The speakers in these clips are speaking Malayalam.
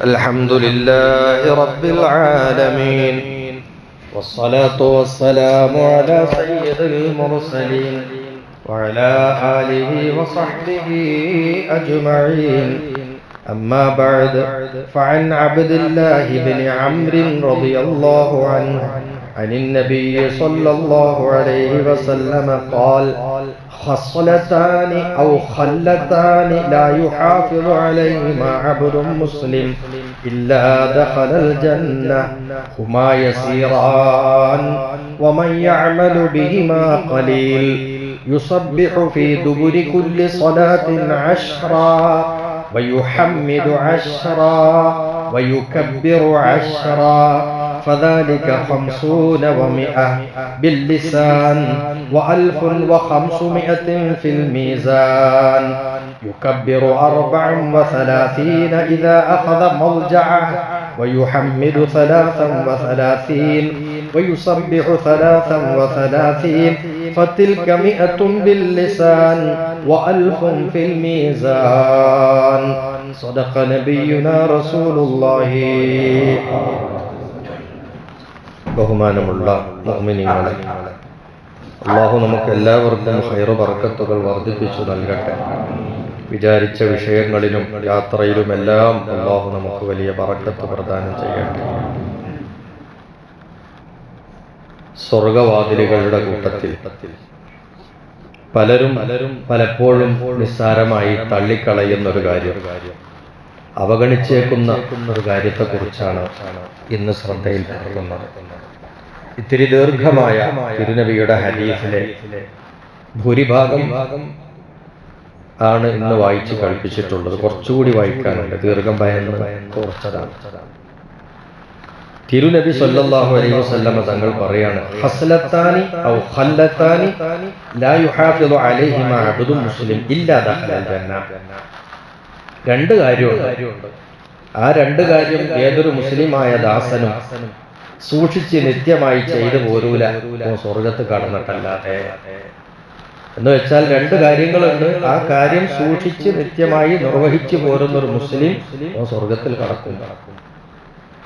الحمد لله رب العالمين والصلاة والسلام على سيد المرسلين وعلى آله وصحبه أجمعين. أما بعد، فعن عبد الله بن عمرو رضي الله عنه عن النبي صلى الله عليه وسلم قال: خصلتان أو خلتان لا يحافظ عليهما عبد مسلم إلا دخل الجنة، هما يسيران ومن يعمل بهما قليل، يصبح في دبر كل صلاة 10 ويحمد 10 ويكبر 10 فذلك 50 و100 باللسان و1500 في الميزان. يكبر 34 إذا أخذ مضجعه ويحمد 33 ويسبح 33 فتلك 100 باللسان و1000 في الميزان. صدق نبينا رسول الله. ബഹുമാനമുള്ള മുഅ്മിനീങ്ങളെ, അല്ലാഹു നമുക്ക് എല്ലാവർക്കും ഖൈറ് ബറക്കത്തുകൾ വർദ്ധിപ്പിച്ചു നൽകട്ടെ. വിചാരിച്ച വിഷയങ്ങളിലും യാത്രയിലുമെല്ലാം അല്ലാഹു നമുക്ക് വലിയ ബറക്കത്ത് പ്രദാനം ചെയ്യട്ടെ. സ്വർഗവാതിലുകളുടെ കൂട്ടത്തിൽ പലരും പലപ്പോഴും നിസ്സാരമായി തള്ളിക്കളയുന്ന ഒരു കാര്യം, അവഗണിച്ചേക്കുന്ന ഒരു കാര്യത്തെക്കുറിച്ചാണ് ഇന്ന് ശ്രദ്ധയിൽപ്പെടുന്നത്. ഇത്തിരി ദീർഘമായ തിരുനബിയുടെ ഹദീസിലെ ഭൂരിഭാഗം ആണ് ഇന്ന് വായിച്ച് കഴിപ്പിച്ചിട്ടുള്ളത്. കുറച്ചുകൂടി വായിക്കാനുണ്ട്, ദീർഘം ഭയന്ന് കുറച്ചതാണ്. തിരുനബി സല്ലല്ലാഹു അലൈഹി വസല്ലമ തങ്ങൾ പറയാണ്: ഹസ്ലത്താനി ഔ ഖല്ലത്താനി ലാ യുഹാഫിദു അലൈഹിമാ അബ്ദുൻ മുസ്ലിം ഇല്ലാ ദഖലൽ ജന്ന. രണ്ട് കാര്യമുണ്ട്. ആ രണ്ട് കാര്യം ഏതൊരു മുസ്ലിമായ ദാസനും സൂക്ഷിച്ച് നിത്യമായി ചെയ്തു പോരൂല സ്വർഗത്ത് കടന്നിട്ടല്ലാതെ. എന്ന് വെച്ചാൽ രണ്ട് കാര്യങ്ങളുണ്ട്. ആ കാര്യം സൂക്ഷിച്ച് നിത്യമായി നിർവഹിച്ചു പോരുന്ന ഒരു മുസ്ലിം സ്വർഗത്തിൽ കടക്കും.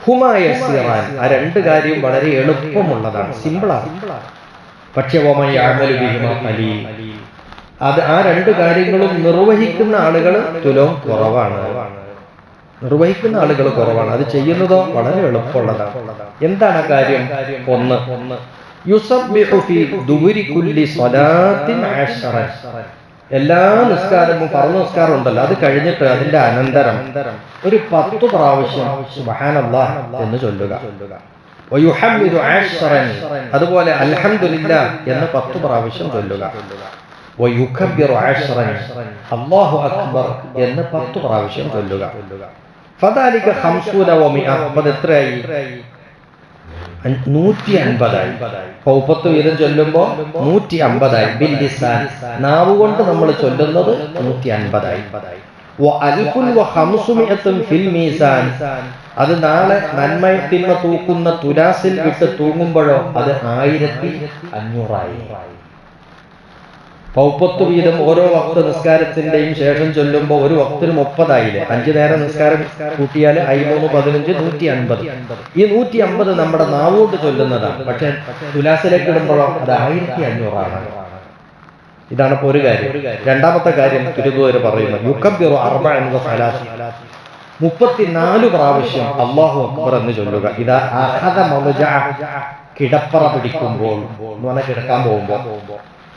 ഹുമായ സിറാൻ, ആ രണ്ട് കാര്യം വളരെ എളുപ്പമുള്ളതാണ്, സിമ്പിളാണ്. പക്ഷെ അത് ആ രണ്ട് കാര്യങ്ങളും നിർവഹിക്കുന്ന ആളുകൾ തുലവും കുറവാണ്. അത് ചെയ്യുന്നതോ വളരെ എളുപ്പമുള്ളതാണ്. എന്താണ് കാര്യം? ഒന്ന്, യുസബ്ബിഹു ഫീ ദുബുരി കുല്ലി സ്വലാത്തിൻ 10. എല്ലാ നിസ്കാരവും ഫർള് നിസ്കാരം ഉണ്ടല്ലോ, അത് കഴിഞ്ഞിട്ട് അതിന്റെ അനന്തരം ഒരു 10 പ്രാവശ്യം സുബ്ഹാനല്ലാഹ് എന്ന് ചൊല്ലുക. വയുഹമ്മിദു 10, അതുപോലെ അൽഹംദുലില്ലാഹ് എന്ന് 10 പ്രാവശ്യം ചൊല്ലുക. വയുകബ്ബിറു 10, അല്ലാഹു അക്ബർ എന്ന് 10 പ്രാവശ്യം ചൊല്ലുക. ഫദാലിക 50 و100, അത് എത്രയായി? 150 ആയി. 30 വീതം ചൊല്ലുമ്പോൾ 150 ആയി. ബില്ലിസാൻ, നാവ് കൊണ്ട് നമ്മൾ ചൊല്ലുന്നത് 150 ആയി. و1500 ഫിൽ മീസാൻ, അത് നാളെ നന്മ തിന്മ തൂക്കുന്ന തുലാസിൽ വിട്ട് തൂങ്ങുമ്പോഴോ അത് 1500 ആയി. 30 വീതം ഓരോ വക്ത് നിസ്കാരത്തിന്റെയും ശേഷം ചൊല്ലുമ്പോൾ ഒരു വക്തിന് 30 ആയില്ലേ? 5 നേരം നിസ്കാരം കൂട്ടിയാൽ 5 3 15 150. ഈ 150 നമ്മുടെ നാവുകൊണ്ട് ചൊല്ലുന്നതാണ്. പക്ഷെ തുലാസിലേക്ക് ഇടുമ്പോഴോ അത് 1500 ആണ്. ഇതാണ് ഇപ്പൊ ഒരു കാര്യം. രണ്ടാമത്തെ കാര്യം തിരുവോര് പറയുന്നു: യുകബ്ബിറു 34 പ്രാവശ്യം അല്ലാഹു അക്ബർ എന്ന് ചൊല്ലുക. ഇതാ അഖദ മദ്ജഅ, കിടപ്പറ പിടിക്കുമ്പോൾ എന്ന് പറഞ്ഞാൽ കിടക്കാൻ പോകുമ്പോൾ.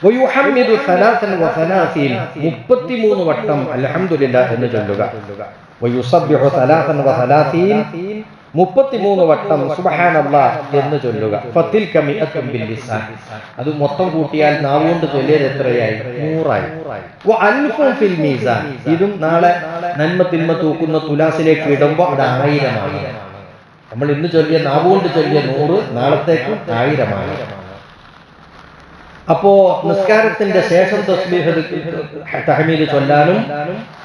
വയുഹമ്മിദു 33, 33 വട്ടം അൽഹംദുലില്ലാഹ് എന്ന് ചൊല്ലുക. വയുസബ്ബിഹു 33, 33 വട്ടം സുബ്ഹാനല്ലാഹ് എന്ന് ചൊല്ലുക. ഫതിൽക 100 ബില്ലിസാൻ, അത് മൊത്തം കൂട്ടിയാൽ നാവുകൊണ്ട് ചൊല്ലിയത് എത്രയായി? 100 ആയി. വ1000 ഫിൽ മീസാൻ, ഇതും നാളെ നന്മ തിന്മ തൂക്കുന്ന തുലാസിലേക്ക് ഇടുമ്പോൾ അത് 1000 ആണ്. നമ്മൾ ഇന്ന് ചൊല്ലിയ നാവുകൊണ്ട് ചൊല്ലിയ 100 നാളത്തേക്ക് 1000 ആണ്. അപ്പോ നിസ്കാരത്തിന്റെ ശേഷം തസ്ബീഹ് തഹ്മീദ് ചൊല്ലാനും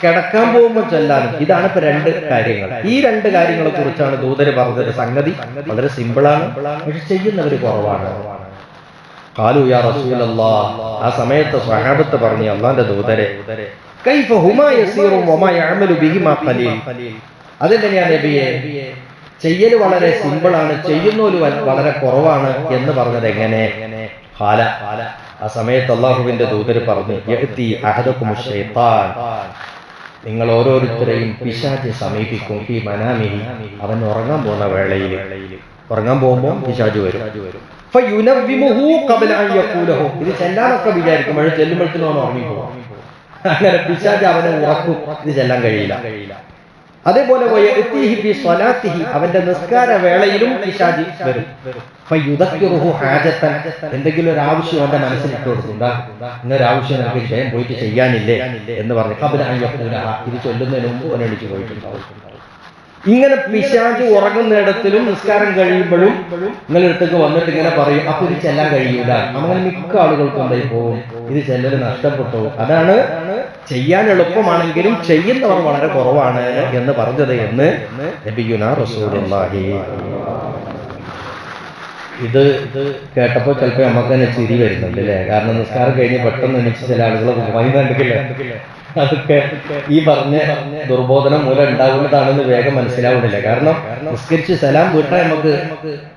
കിടക്കാൻ പോകുമ്പോൾ ചൊല്ലാനും. ഇതാണ് ഇപ്പൊ രണ്ട് കാര്യങ്ങൾ. ഈ രണ്ട് കാര്യങ്ങളെ കുറിച്ചാണ് ദൂതര് പറഞ്ഞത്. സംഗതി വളരെ സിമ്പിളാണ്, പക്ഷെ ചെയ്യുന്നവര് കുറവാണ്. ഖാലു യാ റസൂലല്ലാഹ്, ആ സമയത്ത് സ്വഹാബത്ത് പറഞ്ഞു: അല്ലാഹുവിന്റെ ദൂതരെ, കൈഫ ഹുമാ യസീറു വമാ യഅമലു ബിഹിമാ ഖലീൽ, അതെങ്ങനെയാ നബിയെ? ചെയ്യൽ വളരെ സിമ്പിളാണ്, ചെയ്യുന്നോല് വളരെ കുറവാണ് എന്ന് പറഞ്ഞത് എങ്ങനെ? ഖാല, ആ സമയത്ത് അള്ളാഹുവിന്റെ ദൂതർ പറഞ്ഞു, യഅ്തി അഹദകുമുശ് ശൈത്താൻ, നിങ്ങൾ ഓരോരുത്തരെയും പിശാച് സമീപിക്കും, ഫീ മനാമിഹി, അവൻ ഉറങ്ങാൻ പോകുന്ന വേളയിൽ, ഉറങ്ങാൻ പോകുമ്പോൾ പിശാച് വരും. ഫയുനവ്വിമുഹു ഖബ്ല അൻ യഖൂലഹു, ഇത് ചെല്ലാനൊക്കെ വിചാരിക്കും, പക്ഷേ ചെല്ലുമ്പോഴത്തേനും അവൻ ഉറങ്ങിപ്പോകും. അങ്ങനെ പിശാച് അവനെ ഉറക്കും, ഇത് ചെല്ലാൻ കഴിയില്ല. അതേപോലെ വയഅ്തിഹി ഫീ സ്വലാത്തിഹി, അവന്റെ നിസ്കാര വേളയിലും പിശാച് വരും. ഫയുദക്കിറുഹു ഹാജത്തൻ, എന്തെങ്കിലും ഒരു ആവശ്യം അവന്റെ മനസ്സിൽ ഇട്ട് കൊടുക്കും, ഇന്നൊരു ആവശ്യം നമുക്ക് ജയം പോയിട്ട് ചെയ്യാനില്ലേ എന്ന് പറഞ്ഞു. ഖബ്ല അൻ യഖൂലഹ, ഇത് ചൊല്ലുന്നതിന് മുമ്പ് അവൻ എണീച്ച് പോയിട്ടുണ്ടാവും. ഇങ്ങനെ പിശാച് ഉറങ്ങുന്നിടത്തിലും നിസ്കാരം കഴിയുമ്പോഴും നിങ്ങളടുത്തേക്ക് വന്നിട്ട് ഇങ്ങനെ പറയും, അപ്പൊ ഇത് ചെല്ലാൻ കഴിയൂല. അങ്ങനെ മിക്ക ആളുകൾക്കും എന്തായി പോകും, ഇത് ചെല്ലൽ നഷ്ടപ്പെട്ടു. അതാണ് ചെയ്യാൻ എളുപ്പമാണെങ്കിലും ചെയ്യുന്നവർ വളരെ കുറവാണ് എന്ന് പറഞ്ഞത് എന്ന് നബിയുനാ റസൂലുള്ളാഹി. ഇത് കേട്ടപ്പോൾ ചിലപ്പോൾ നമുക്ക് തന്നെ ചിരി വരുന്നുണ്ട് അല്ലേ? കാരണം നിസ്കാരം കഴിഞ്ഞ് പെട്ടെന്ന് എണീച്ച് ചില ആളുകൾ വൈകുന്നുണ്ടെങ്കിലേ അതൊക്കെ ഈ പറഞ്ഞ ദുർബോധനം മൂലം ഉണ്ടാകുന്നതാണെന്ന് വേഗം മനസ്സിലാവുന്നില്ല. കാരണം നിസ്കരിച്ച് സലാം വീട്ടാൻ നമുക്ക്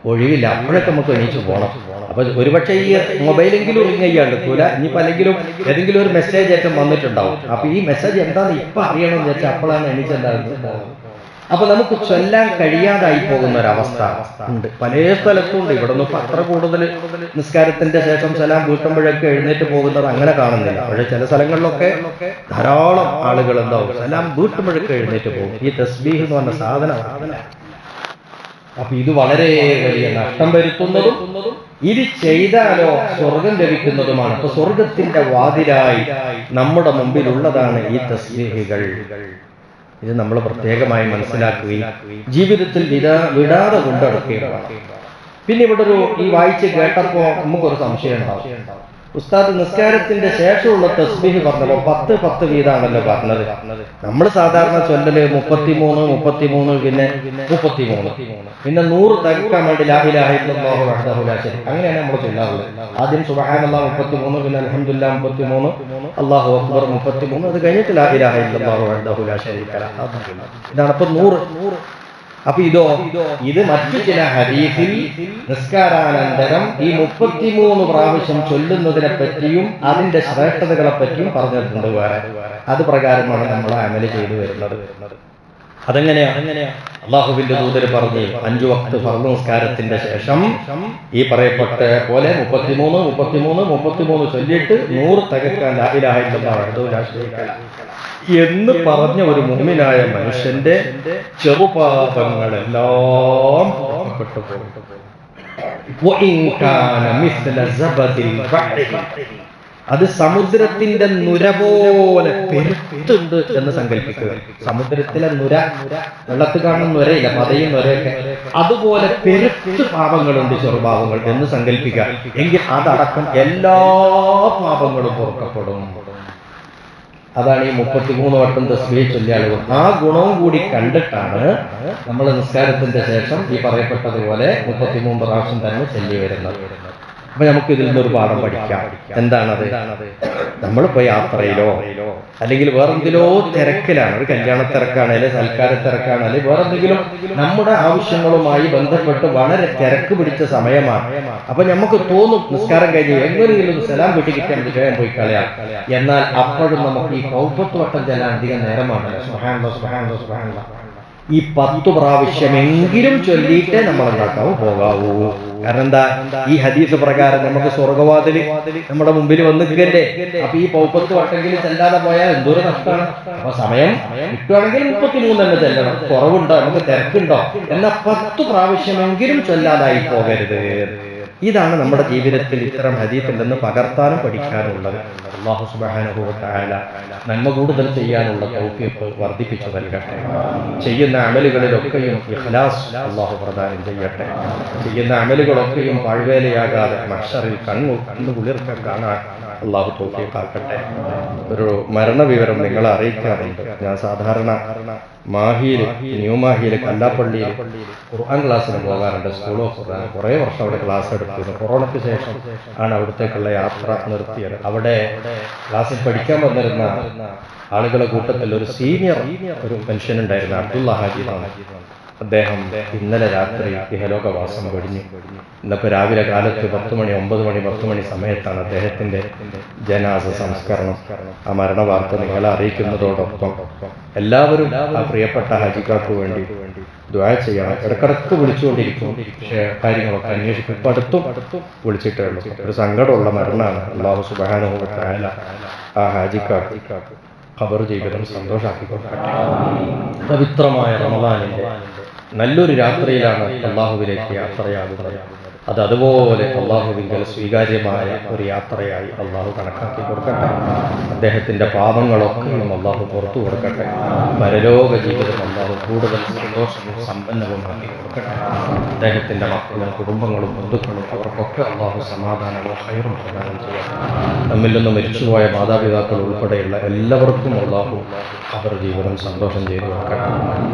ഒഴിവില്ല, അപ്പോഴൊക്കെ നമുക്ക് എണീച്ച് പോകണം. അപ്പൊ ഒരുപക്ഷെ ഈ മൊബൈലെങ്കിലും റിങ് ചെയ്യാൻ എടുക്കൂല, ഇനിയിപ്പോൾ അല്ലെങ്കിലും ഏതെങ്കിലും ഒരു മെസ്സേജ് ഏറ്റവും വന്നിട്ടുണ്ടാവും. അപ്പൊ ഈ മെസ്സേജ് എന്താണെന്ന് ഇപ്പൊ അറിയണമെന്ന് വെച്ചാൽ അപ്പോഴാണ് എണീച്ചുണ്ടാകുന്നത്. അപ്പൊ നമുക്ക് ചൊല്ലാൻ കഴിയാതായി പോകുന്ന ഒരവസ്ഥ ഉണ്ട്, പല സ്ഥലത്തും ഉണ്ട്. ഇവിടെ നിന്ന് അത്ര കൂടുതൽ നിസ്കാരത്തിന്റെ ശേഷം സലാം വീട്ടുമ്പോഴൊക്കെ എഴുന്നേറ്റ് പോകുന്നത് അങ്ങനെ കാണുന്നില്ല. പക്ഷേ ചില സ്ഥലങ്ങളിലൊക്കെ ധാരാളം ആളുകൾ എന്താവും, സലാം വീട്ടുമ്പോഴൊക്കെ എഴുന്നേറ്റ് പോകും. ഈ തസ്ബീഹ് എന്ന് പറഞ്ഞ സാധനം. അപ്പൊ ഇത് വളരെ വലിയ നഷ്ടം വരുത്തുന്നതും ഇത് ചെയ്താലോ സ്വർഗം ലഭിക്കുന്നതുമാണ്. അപ്പൊ സ്വർഗത്തിന്റെ വാതിലായി നമ്മുടെ മുമ്പിലുള്ളതാണ് ഈ തസ്ബീഹുകൾ. ഇത് നമ്മൾ പ്രത്യേകമായി മനസ്സിലാക്കുകയും ജീവിതത്തിൽ വിടാതെ കൊണ്ടെടുക്കുകയും വേണം. പിന്നെ ഇവിടെ ഈ വായിച്ച് കേട്ടപ്പോൾ നമുക്കൊരു സംശയം ഉണ്ടാവും. ഉസ്താദ് നിസ്കാരത്തിന്റെ ശേഷമുള്ള തസ്ബീഹ് പറഞ്ഞപ്പോൾ 10 വീതാണല്ലോ പറഞ്ഞത്. നമ്മൾ സാധാരണ ചൊല്ലല് 33 പിന്നെ 33, പിന്നെ 100 തകർക്കാൻ വേണ്ടി ലാ ഇലാഹ ഇല്ലല്ലാഹു വഹ്ദഹു ലാ ശരീക, അങ്ങനെയാണ് നമ്മൾ ചൊല്ലാറുള്ളത്. ആദ്യം സുബ്ഹാനല്ലാഹ് 33, പിന്നെ അൽഹംദുലില്ലാഹ് 33, അല്ലാഹു അക്ബർ 33, അത് കഴിഞ്ഞിട്ട് ലാ ഇലാഹ ഇല്ലല്ലാഹു വഹ്ദഹു ലാ ശരീക ലഹു. ഇതാണ് ഇപ്പൊ 100. അപ്പൊ ഇത് മറ്റു ചില ഹദീസിൽ നിസ്കാരാനന്തരം ഈ 33 പ്രാവശ്യം ചൊല്ലുന്നതിനെ പറ്റിയും അതിന്റെ ശ്രേഷ്ഠതകളെ പറ്റിയും പറഞ്ഞിട്ടുണ്ട് വേറെ. അത് പ്രകാരമാണ് നമ്മൾ അമല് ചെയ്തു വരുന്നത്. അതെങ്ങനെയാ? അള്ളാഹുവിന്റെ ദൂതർ പറഞ്ഞു, 5 വഖ്ത് ഫർദ് നിസ്കാരത്തിന്റെ ശേഷം ഈ പറയപ്പെട്ട പോലെ 33 ചൊല്ലിയിട്ട് 100 തകർക്കാൻ ലാ ഇലാഹ ഇല്ലല്ലാഹു വഹ്ദഹു ലാ ശരീക ലഹു എന്ന് പറഞ്ഞ ഒരു മുഅ്മിനായ മനുഷ്യന്റെ ചെറുപാപങ്ങളെല്ലാം പുറപ്പെട്ടു പോകും. അത് സമുദ്രത്തിന്റെ നുര പോലെ പെരുത്തുണ്ട് എന്ന് സങ്കല്പിക്കുക. സമുദ്രത്തിലെ നുര, വെള്ളത്തിൽ കാണുന്ന നുരയില്ല, പതയും നുരയൊക്കെ, അതുപോലെ പെരുത്ത് പാപങ്ങളുണ്ട്, ചെറുപാപങ്ങൾ എന്ന് സങ്കല്പിക്കുക. എങ്കിൽ അതടക്കം എല്ലാ പാപങ്ങളും പൊറുക്കപ്പെടും. അതാണ് ഈ 33 വട്ടം തസ്ബീഹ് ചൊല്ലിയ ആളുകൾ. ആ ഗുണവും കൂടി കണ്ടിട്ടാണ് നമ്മൾ നിസ്കാരത്തിന്റെ ശേഷം ഈ പറയപ്പെട്ടതുപോലെ 33 പ്രാവശ്യം തന്നെ ചൊല്ലി വരുന്നത്. അപ്പൊ നമുക്ക് ഇതിൽ നിന്നൊരു പാഠം പഠിക്കാം. എന്താണത്? നമ്മളിപ്പോ യാത്രയിലോ അല്ലെങ്കിൽ വേറെന്തിലോ തിരക്കിലാണ്, ഒരു കല്യാണ തിരക്കാണേലും സൽക്കാര തിരക്കാണേലും വേറെന്തെങ്കിലും നമ്മുടെ ആവശ്യങ്ങളുമായി ബന്ധപ്പെട്ട് വളരെ തിരക്ക് പിടിച്ച സമയമാണ്. അപ്പൊ നമുക്ക് തോന്നും നിസ്കാരം കഴിഞ്ഞ് എങ്ങനെയെങ്കിലും സലാം വീട്ടിൽ കിട്ടിയാൽ നമുക്ക് വേഗം പോയി കളയാം. എന്നാൽ അപ്പോഴും നമുക്ക് ഈ 90 വട്ടം ചെല്ലാൻ അധികം നേരമാണല്ലോ. സുബ്ഹാനല്ലാഹ് സുബ്ഹാനല്ലാഹ് സുബ്ഹാനല്ലാഹ് ഈ 10 പ്രാവശ്യമെങ്കിലും ചൊല്ലിയിട്ടേ നമ്മൾ എന്താക്കാവൂ, പോകാവൂ. കാരണം എന്താ? ഈ ഹദീസ് പ്രകാരം നമുക്ക് സ്വർഗവാതിൽ നമ്മുടെ മുമ്പിൽ വന്നിരിക്കല്ലേ. അപ്പൊ ഈ 90 വട്ടെങ്കിലും ചെല്ലാതെ പോയാൽ എന്തൊരു നഷ്ടമാണ്. അപ്പൊ സമയം കിട്ടുവാണെങ്കിൽ 33 തന്നെ ചെല്ലണം. കുറവുണ്ടോ, നമുക്ക് തിരക്കുണ്ടോ, എന്നാൽ 10 പ്രാവശ്യമെങ്കിലും ചൊല്ലാതായി പോകരുത്. ഇതാണ് നമ്മുടെ ജീവിതത്തിൽ ഇത്തരം ഹദീസിൽ നിന്ന് പകർത്താനും പഠിക്കാനുള്ളത്. അല്ലാഹു സുബ്ഹാനഹു വ തആല നന്മ കൂടുതൽ ചെയ്യാനുള്ള തൗഫീഖ് വർദ്ധിപ്പിച്ചു നൽകട്ടെ. ചെയ്യുന്ന അമലുകളിലൊക്കെയും ഇഖ്ലാസ് അല്ലാഹു പ്രദാനം ചെയ്യട്ടെ. ചെയ്യുന്ന അമലുകളൊക്കെയും പാഴ്വേലയാകാതെ മഹ്ശറിൽ കണ്ണു കുളിർക്കാൻ കാണാൻ അല്ലാഹു തൗഫീഖ് ആക്കട്ടെ. ഒരു മരണവിവരം നിങ്ങളെ അറിയിക്കാറുണ്ട്. ഞാൻ സാധാരണ മാഹിയിൽ, ന്യൂ മാഹിയിൽ കല്ലാപ്പള്ളിയിൽ ഖുർആൻ ക്ലാസ്സിന് പോകാറുണ്ട്. സ്കൂൾ ഓഫ് ഖുർആൻ. കുറേ വർഷം അവിടെ ക്ലാസ് എടുത്തിരുന്നു. കൊറോണയ്ക്ക് ശേഷം ആണ് അവിടത്തേക്കുള്ള യാത്ര നിർത്തിയത്. അവിടെ ക്ലാസ്സിൽ പഠിക്കാൻ വന്നിരുന്ന ആളുകളുടെ കൂട്ടത്തിൽ ഒരു സീനിയർ ഒരു മനുഷ്യനുണ്ടായിരുന്നു, അബ്ദുള്ള ഹാജി എന്നാണ്. അദ്ദേഹം ഇന്നലെ രാത്രി ഇഹലോകവാസം വെടിഞ്ഞു. ഇന്നിപ്പോൾ രാവിലെ കാലത്ത് 10 മണി 10 മണി സമയത്താണ് അദ്ദേഹത്തിൻ്റെ ജനാസ സംസ്കരണം. ആ മരണ വാർത്ത നിങ്ങളെ അറിയിക്കുന്നതോടൊപ്പം എല്ലാവരും ആ പ്രിയപ്പെട്ട ഹാജിക്കാർക്ക് വേണ്ടി ദുആ ചെയ്യണം. ഇടക്കിടക്ക് വിളിച്ചുകൊണ്ടിരിക്കും, പക്ഷേ കാര്യങ്ങളൊക്കെ അന്വേഷിക്കും. ഇപ്പം അടുത്തും വിളിച്ചിട്ടേ ഉള്ളൂ. ഒരു സങ്കടമുള്ള മരണമാണ്. അല്ലാഹു സുബ്ഹാനഹു വ തആല ആ ഹാജിക്കാർക്ക് ഖബർ ജീവിതം സന്തോഷാക്കി കൊടുക്കട്ടെ. പവിത്രമായ റമളാനിൻ്റെ നല്ലൊരു രാത്രിയിലാണ് അള്ളാഹുവിലേക്ക് യാത്രയാകുന്നത്. അത് അതുപോലെ അള്ളാഹുവിങ്കൽ സ്വീകാര്യമായ ഒരു യാത്രയായി അള്ളാഹു കണക്കാക്കി കൊടുക്കട്ടെ. അദ്ദേഹത്തിൻ്റെ പാപങ്ങളൊക്കെ അള്ളാഹു പുറത്തു കൊടുക്കട്ടെ. പരലോക ജീവിതം അള്ളാഹു കൂടുതൽ സന്തോഷവും സമ്പന്നവുമാക്കി കൊടുക്കട്ടെ. അദ്ദേഹത്തിൻ്റെ മക്കളും കുടുംബങ്ങളും ബന്ധുക്കളും അവർക്കൊക്കെ അള്ളാഹു സമാധാനവും ഹൈറും പ്രദാനം ചെയ്യട്ടെ. നമ്മിൽ നിന്ന് മരിച്ചുപോയ മാതാപിതാക്കൾ ഉൾപ്പെടെയുള്ള എല്ലാവർക്കും അള്ളാഹു അവർ ജീവിതം സന്തോഷം ചെയ്തു കൊടുക്കട്ടെ.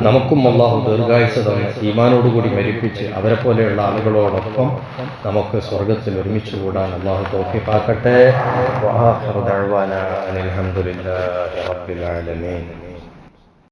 നമുക്കും അള്ളാഹു ദീർഘായുസ്സ് തന്ന് ഈമാനോടുകൂടി മരിപ്പിച്ച് അവരെ പോലെയുള്ള ആളുകളോടൊപ്പം നമുക്ക് സ്വർഗത്തിൽ ഒരുമിച്ച് കൂടാൻ അള്ളാഹു തൗഫീഖാക്കട്ടെ. വആഖിറു ദഅ്വാനാ അനിൽ ഹംദുലില്ലാഹി റബ്ബിൽ ആലമീൻ.